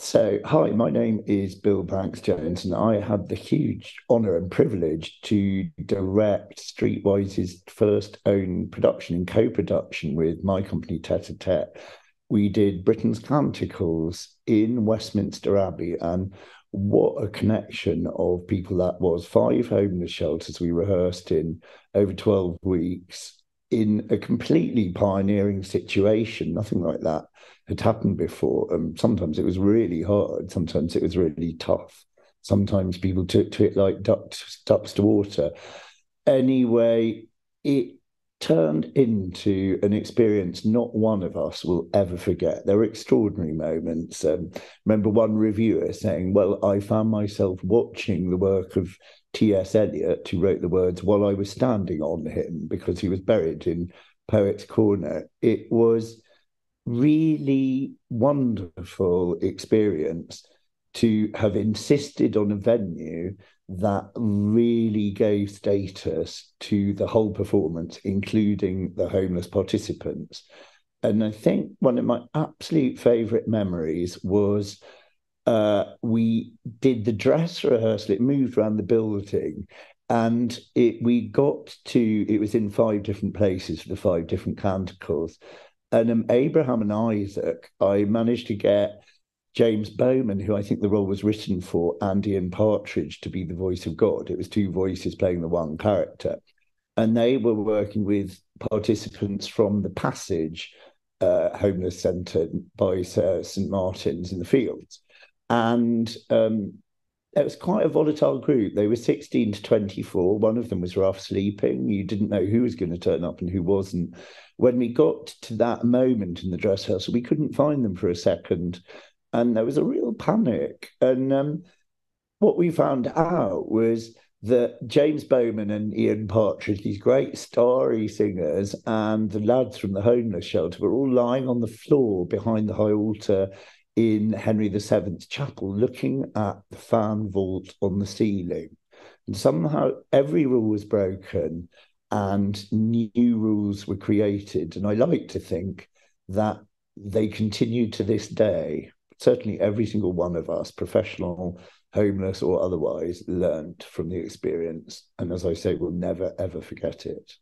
Hi, my name is Bill Bankes-Jones, and I had the huge honour and privilege to direct Streetwise's first own production and co-production with my company, Tête. We did Britain's Canticles in Westminster Abbey, and what a connection of people that was. 5 homeless shelters we rehearsed in over 12 weeks in a completely pioneering situation. Nothing like that had happened before. Sometimes it was really hard. Sometimes it was really tough. Sometimes people took to it like ducks to water. Anyway, it turned into an experience not one of us will ever forget. There were extraordinary moments. Remember one reviewer saying, "Well, I found myself watching the work of T.S. Eliot, who wrote the words, while I was standing on him because he was buried in Poets' Corner." It was really wonderful experience to have insisted on a venue that really gave status to the whole performance, including the homeless participants. And I think one of my absolute favourite memories was we did the dress rehearsal. It moved around the building, and it was in 5 different places for the 5 different canticles. And Abraham and Isaac, I managed to get James Bowman, who I think the role was written for, and Ian Partridge to be the voice of God. It was 2 voices playing the one character. And they were working with participants from the Passage homeless centre by St Martin's in the Fields. And it was quite a volatile group. They were 16 to 24. One of them was rough sleeping. You didn't know who was going to turn up and who wasn't. When we got to that moment in the dress rehearsal, we couldn't find them for a second. And there was a real panic. And what we found out was that James Bowman and Ian Partridge, these great starry singers, and the lads from the homeless shelter were all lying on the floor behind the high altar in Henry VII's chapel, looking at the fan vault on the ceiling. And somehow every rule was broken and new rules were created. And I like to think that they continue to this day. Certainly every single one of us, professional, homeless or otherwise, learned from the experience. And as I say, we'll never, ever forget it.